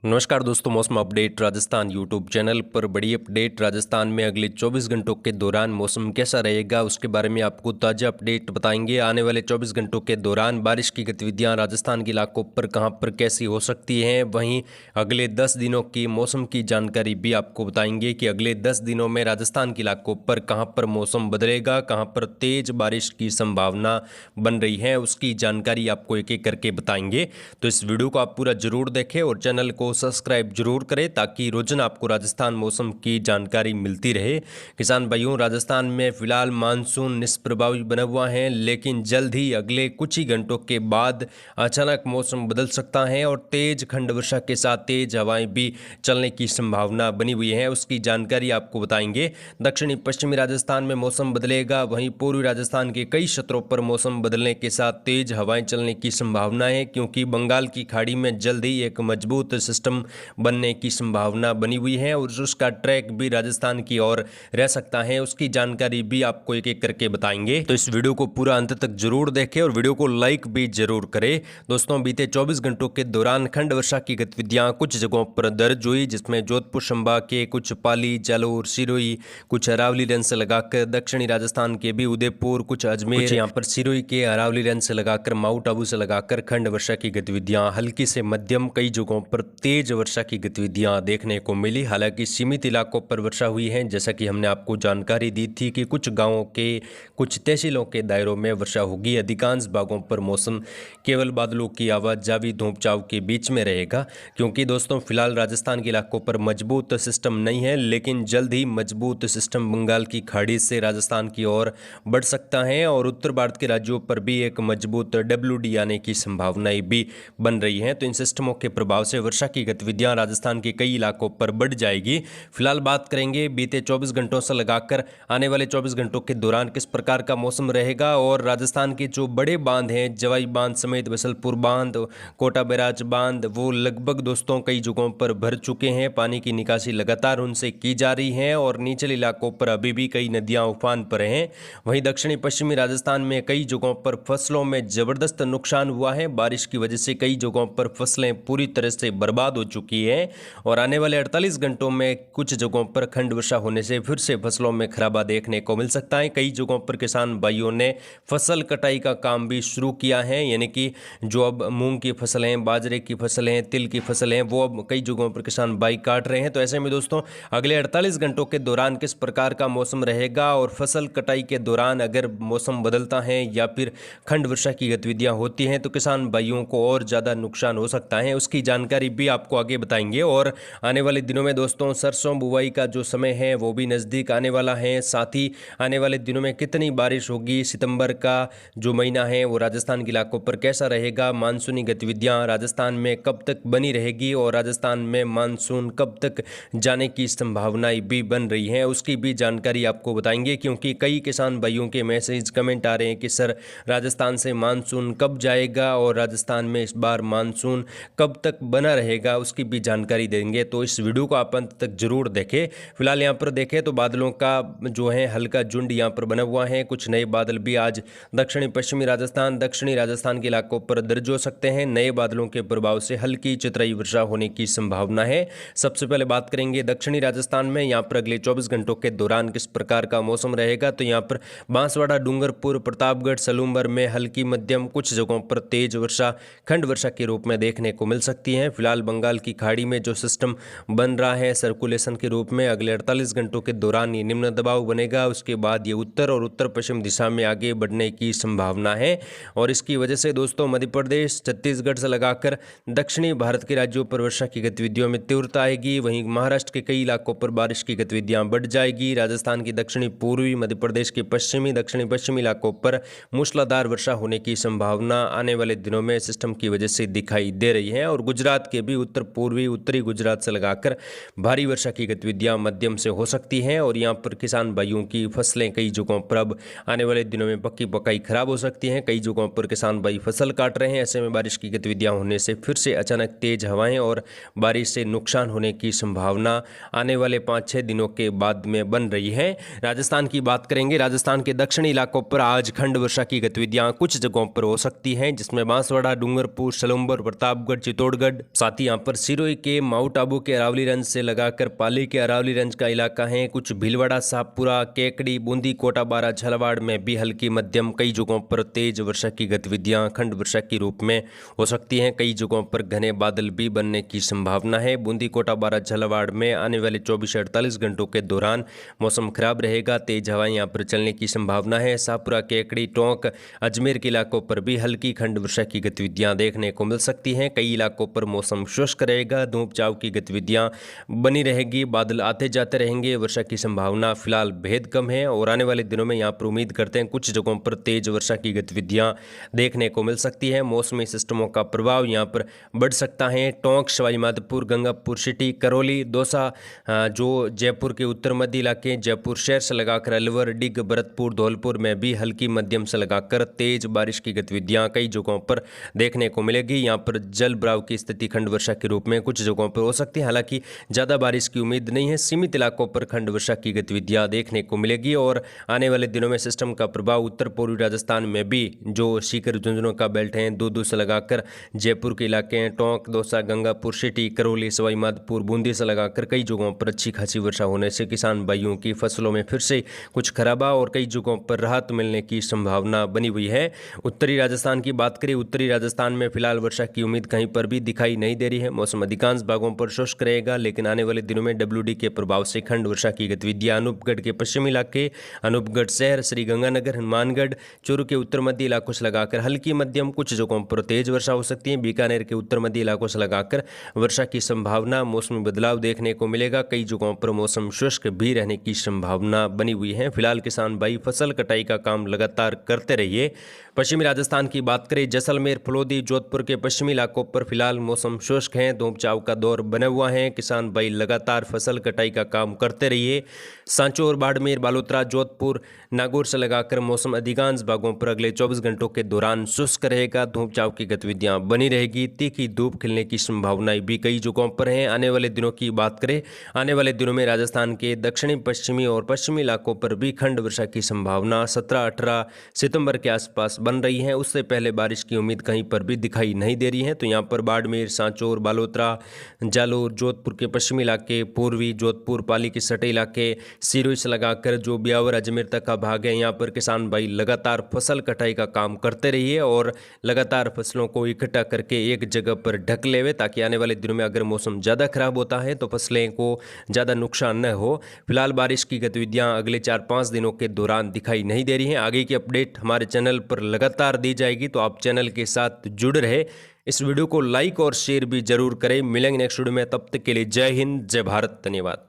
नमस्कार दोस्तों, मौसम अपडेट राजस्थान यूट्यूब चैनल पर बड़ी अपडेट। राजस्थान में अगले 24 घंटों के दौरान मौसम कैसा रहेगा उसके बारे में आपको ताज़ा अपडेट बताएंगे। आने वाले 24 घंटों के दौरान बारिश की गतिविधियां राजस्थान के इलाकों पर कहां पर कैसी हो सकती हैं, वहीं अगले 10 दिनों की मौसम की जानकारी भी आपको बताएंगे कि अगले 10 दिनों में राजस्थान के इलाकों पर कहाँ पर मौसम बदलेगा, कहाँ पर तेज़ बारिश की संभावना बन रही है, उसकी जानकारी आपको एक एक करके बताएंगे। तो इस वीडियो को आप पूरा जरूर देखें और चैनल को सब्सक्राइब जरूर करें ताकि रोजाना आपको राजस्थान मौसम की जानकारी मिलती रहे। किसान भाइयों, राजस्थान में फिलहाल मानसून निष्प्रभावी बना हुआ है, लेकिन जल्द ही अगले कुछ ही घंटों के बाद अचानक मौसम बदल सकता है और तेज खंड वर्षा के साथ तेज हवाएं भी चलने की संभावना बनी हुई है। उसकी जानकारी आपको बताएंगे। दक्षिणी पश्चिमी राजस्थान में मौसम बदलेगा, वहीं पूर्वी राजस्थान के कई क्षेत्रों पर मौसम बदलने के साथ तेज हवाएं चलने की संभावना है, क्योंकि बंगाल की खाड़ी में जल्द ही एक मजबूत सिस्टम बनने की संभावना बनी हुई है और उसका ट्रैक भी राजस्थान की ओर रह सकता है। उसकी जानकारी भी आपको एक एक करके बताएंगे, तो इस वीडियो को पूरा अंत तक जरूर देखें और वीडियो को लाइक भी जरूर करें। दोस्तों, बीते 24 घंटों के दौरान खंड वर्षा की गतिविधियां कुछ जगहों पर दर्ज हुई, जिसमें जोधपुर संभाग के कुछ पाली, जालोर, सिरोही, कुछ अरावली रेंज से लगाकर दक्षिणी राजस्थान के भी उदयपुर, कुछ अजमेर, यहाँ पर सिरोही के अरावली रेंज से लगाकर माउंट आबू से लगाकर खंड वर्षा की गतिविधियां हल्की से मध्यम, कई जगहों पर तेज वर्षा की गतिविधियां देखने को मिली। हालांकि सीमित इलाकों पर वर्षा हुई है, जैसा कि हमने आपको जानकारी दी थी कि कुछ गांवों के, कुछ तहसीलों के दायरों में वर्षा होगी। अधिकांश भागों पर मौसम केवल बादलों की आवाजावी धूप छांव के बीच में रहेगा, क्योंकि दोस्तों फिलहाल राजस्थान के इलाकों पर मजबूत सिस्टम नहीं है, लेकिन जल्द ही मजबूत सिस्टम बंगाल की खाड़ी से राजस्थान की ओर बढ़ सकता है और उत्तर भारत के राज्यों पर भी एक मजबूत WD आने की संभावनाएं भी बन रही हैं। तो इन सिस्टमों के प्रभाव से वर्षा की गतिविधियां राजस्थान के कई इलाकों पर बढ़ जाएगी। फिलहाल बात करेंगे बीते 24 घंटों से लगाकर आने वाले 24 घंटों के दौरान किस प्रकार का मौसम रहेगा। और राजस्थान के जो बड़े बांध हैं, जवाई बांध समेत बसलपुर बांध, कोटा बैराज बांध, वो लगभग दोस्तों कई जगहों पर भर चुके हैं। पानी की निकासी लगातार उनसे की जा रही है और निचले इलाकों पर अभी भी कई नदियां उफान पर हैं। वहीं दक्षिणी पश्चिमी राजस्थान में कई जगहों पर फसलों में जबरदस्त नुकसान हुआ है। बारिश की वजह से कई जगहों पर फसलें पूरी तरह से बर्बाद हो चुकी है और आने वाले 48 घंटों में कुछ जगहों पर खंड वर्षा होने से फिर से फसलों में खराबा देखने को मिल सकता है। कई जगहों पर किसान भाइयों ने फसल कटाई का काम भी शुरू किया है, यानी कि जो अब मूंग की फसलें, बाजरे की फसलें, तिल की फसलें, वो अब कई जगहों पर किसान भाई काट रहे हैं। तो ऐसे में दोस्तों अगले 48 घंटों के दौरान किस प्रकार का मौसम रहेगा और फसल कटाई के दौरान अगर मौसम बदलता है या फिर खंड वर्षा की गतिविधियां होती हैं तो किसान भाइयों को और ज़्यादा नुकसान हो सकता है, उसकी जानकारी भी आपको आगे बताएंगे। और आने वाले दिनों में दोस्तों सरसों बुवाई का जो समय है वो भी नज़दीक आने वाला है। साथ ही आने वाले दिनों में कितनी बारिश होगी, सितंबर का जो महीना है वो राजस्थान के इलाकों पर कैसा रहेगा, मानसूनी गतिविधियां राजस्थान में कब तक बनी रहेगी और राजस्थान में मानसून कब तक जाने की संभावनाएं भी बन रही हैं, उसकी भी जानकारी आपको बताएंगे। क्योंकि कई किसान भाइयों के मैसेज कमेंट आ रहे हैं कि सर राजस्थान से मानसून कब जाएगा और राजस्थान में इस बार मानसून कब तक बना रहेगा, उसकी भी जानकारी देंगे। तो इस वीडियो को आप अंत तक जरूर देखें। फिलहाल यहाँ पर देखें तो बादलों का जो है हल्का झुंड यहाँ पर बना हुआ है। कुछ नए बादल भी आज दक्षिणी पश्चिमी राजस्थान, दक्षिणी राजस्थान के इलाकों पर दर्ज हो सकते हैं। नए बादलों के प्रभाव से हल्की चतराई वर्षा होने की संभावना है। सबसे पहले बात करेंगे दक्षिणी राजस्थान में, यहाँ पर अगले 24 घंटों के दौरान किस प्रकार का मौसम रहेगा। तो यहाँ पर बांसवाड़ा, डूंगरपुर, प्रतापगढ़, सलूंबर में हल्की मध्यम, कुछ जगहों पर तेज वर्षा खंड वर्षा के रूप में देखने को मिल सकती है। फिलहाल बंगाल की खाड़ी में जो सिस्टम बन रहा है सर्कुलेशन के रूप में, अगले 48 घंटों के दौरान ये निम्न दबाव बनेगा। उसके बाद ये उत्तर और उत्तर पश्चिम दिशा में आगे बढ़ने की संभावना है और इसकी वजह से दोस्तों मध्य प्रदेश, छत्तीसगढ़ से लगाकर दक्षिणी भारत के राज्यों पर वर्षा की गतिविधियों में तीव्रता आएगी। वहीं महाराष्ट्र के कई इलाकों पर बारिश की गतिविधियां बढ़ जाएगी। राजस्थान की दक्षिणी पूर्वी, मध्य प्रदेश के पश्चिमी, दक्षिणी पश्चिमी इलाकों पर मूसलाधार वर्षा होने की संभावना आने वाले दिनों में सिस्टम की वजह से दिखाई दे रही है और गुजरात के भी उत्तर पूर्वी, उत्तरी गुजरात से लगाकर भारी वर्षा की गतिविधियां मध्यम से हो सकती हैं और यहां पर किसान भाइयों की फसलें कई जगहों पर अब आने वाले दिनों में पक्की पकाई खराब हो सकती हैं। कई जगहों पर किसान भाई फसल काट रहे हैं। ऐसे में बारिश की गतिविधियां होने से फिर से अचानक तेज हवाएं और बारिश से नुकसान होने की संभावना आने वाले 5-6 दिनों के बाद में बन रही है। राजस्थान की बात करेंगे, राजस्थान के दक्षिणी इलाकों पर आज खंड वर्षा की गतिविधियां कुछ जगहों पर हो सकती हैं, जिसमें बांसवाड़ा, डूंगरपुर, सलूंबर, प्रतापगढ़, चित्तौड़गढ़, साथ ही यहाँ पर सिरोही के माउंट आबू के अरावलीगंज से लगाकर पाली के अरावलीगंज का इलाका है। कुछ भीलवाड़ा, शाहपुरा, केकड़ी, बूंदी, कोटाबारा, झालावाड़ में भी हल्की मध्यम, कई जगहों पर तेज वर्षा की गतिविधियां खंड वर्षा के रूप में हो सकती हैं। कई जगहों पर घने बादल भी बनने की संभावना है। बूंदी, कोटाबारा, झालावाड़ में आने वाले 24 से 48 घंटों के दौरान मौसम खराब रहेगा। तेज हवाएं यहाँ पर चलने की संभावना है। शाहपुरा, केकड़ी, टोंक, अजमेर के इलाकों पर भी हल्की खंड वर्षा की गतिविधियां देखने को मिल सकती हैं। कई इलाकों पर मौसम शुष्क रहेगा। धूप छांव की गतिविधियां बनी रहेगी। बादल आते जाते रहेंगे। वर्षा की संभावना फिलहाल बेहद कम है और आने वाले दिनों में यहाँ पर उम्मीद करते हैं कुछ जगहों पर तेज वर्षा की गतिविधियां देखने को मिल सकती है। मौसमी सिस्टमों का प्रभाव यहाँ पर बढ़ सकता है। टोंक, सवाई माधोपुर, गंगापुर सिटी, करौली, दौसा, जो जयपुर के उत्तर मध्य इलाके, जयपुर शहर से लगाकर अलवर, डिग, भरतपुर, धौलपुर में भी हल्की मध्यम से लगाकर तेज बारिश की गतिविधियां कई जगहों पर देखने को मिलेगी। यहाँ पर जल भराव की स्थिति खंड वर्षा के रूप में कुछ जगहों पर हो सकती है। हालांकि ज़्यादा बारिश की उम्मीद नहीं है। सीमित इलाकों पर खंड वर्षा की गतिविधियां देखने को मिलेगी और आने वाले दिनों में सिस्टम का प्रभाव उत्तर पूर्वी राजस्थान में भी जो सीकर झुंझुनू का बेल्ट है, दूदू से लगाकर जयपुर के इलाके हैं, टोंक, दौसा, गंगापुर सिटी, करौली, सवाई माधोपुर, बूंदी से लगाकर कई जगहों पर अच्छी खासी वर्षा होने से किसान भाइयों की फसलों में फिर से कुछ खराबा और कई जगहों पर राहत मिलने की संभावना बनी हुई है। उत्तरी राजस्थान की बात करें, उत्तरी राजस्थान में फिलहाल वर्षा की उम्मीद कहीं पर भी दिखाई नहीं दे रही है। मौसम अधिकांश भागों पर शुष्क रहेगा, लेकिन आने वाले दिनों में WD के प्रभाव से खंड वर्षा की गतिविधियां अनूपगढ़ के पश्चिमी इलाके, अनूपगढ़ शहर, श्रीगंगानगर, हनुमानगढ़, चूरू के उत्तर मध्य इलाकों से लगाकर हल्की मध्यम, कुछ जगहों पर तेज वर्षा हो सकती है। बीकानेर के उत्तर मध्य इलाकों से लगाकर वर्षा की संभावना, मौसमी बदलाव देखने को मिलेगा। कई जगहों पर मौसम शुष्क भी रहने की संभावना बनी हुई है। फिलहाल किसान भाई फसल कटाई का काम लगातार करते रहिए। पश्चिमी राजस्थान की बात करें, जैसलमेर, फलोदी, जोधपुर के पश्चिमी इलाकों पर फिलहाल मौसम शुष्क है। धूप छांव का दौर बना हुआ है। किसान भाई लगातार फसल कटाई का काम करते रहिए। सांचौर, बाड़मेर, बालोतरा, जोधपुर, नागौर से लगाकर मौसम अधिकांश भागों पर अगले 24 घंटों के दौरान शुष्क रहेगा। धूप छांव की गतिविधियां बनी रहेगी। तीखी धूप खिलने की संभावनाएं भी कई जगहों पर हैं। आने वाले दिनों की बात करें, आने वाले दिनों में राजस्थान के दक्षिणी, पश्चिमी और पश्चिमी इलाकों पर भी खंड वर्षा की संभावना 17-18 सितंबर के आसपास बन रही है। उससे पहले बारिश की उम्मीद कहीं पर भी दिखाई नहीं दे रही है। तो यहाँ पर बाड़मेर, सांचौर, बालोतरा, जालोर, जोधपुर के पश्चिमी इलाके, पूर्वी जोधपुर, पाली के सटे इलाके, सिरोही से लगाकर जो ब्यावर, अजमेर तक का भाग है, यहाँ पर किसान भाई लगातार फसल कटाई का काम करते रहिए और लगातार फसलों को इकट्ठा करके एक जगह पर ढक लेवे, ताकि आने वाले दिनों में अगर मौसम ज़्यादा खराब होता है तो फसलें को ज़्यादा नुकसान न हो। फिलहाल बारिश की गतिविधियां अगले 4-5 दिनों के दौरान दिखाई नहीं दे रही हैं। आगे की अपडेट हमारे चैनल पर लगातार दी जाएगी, तो आप चैनल के साथ जुड़े रहे। इस वीडियो को लाइक और शेयर भी जरूर करें। मिलेंगे नेक्स्ट वीडियो में, तब तक के लिए जय हिंद, जय भारत, धन्यवाद।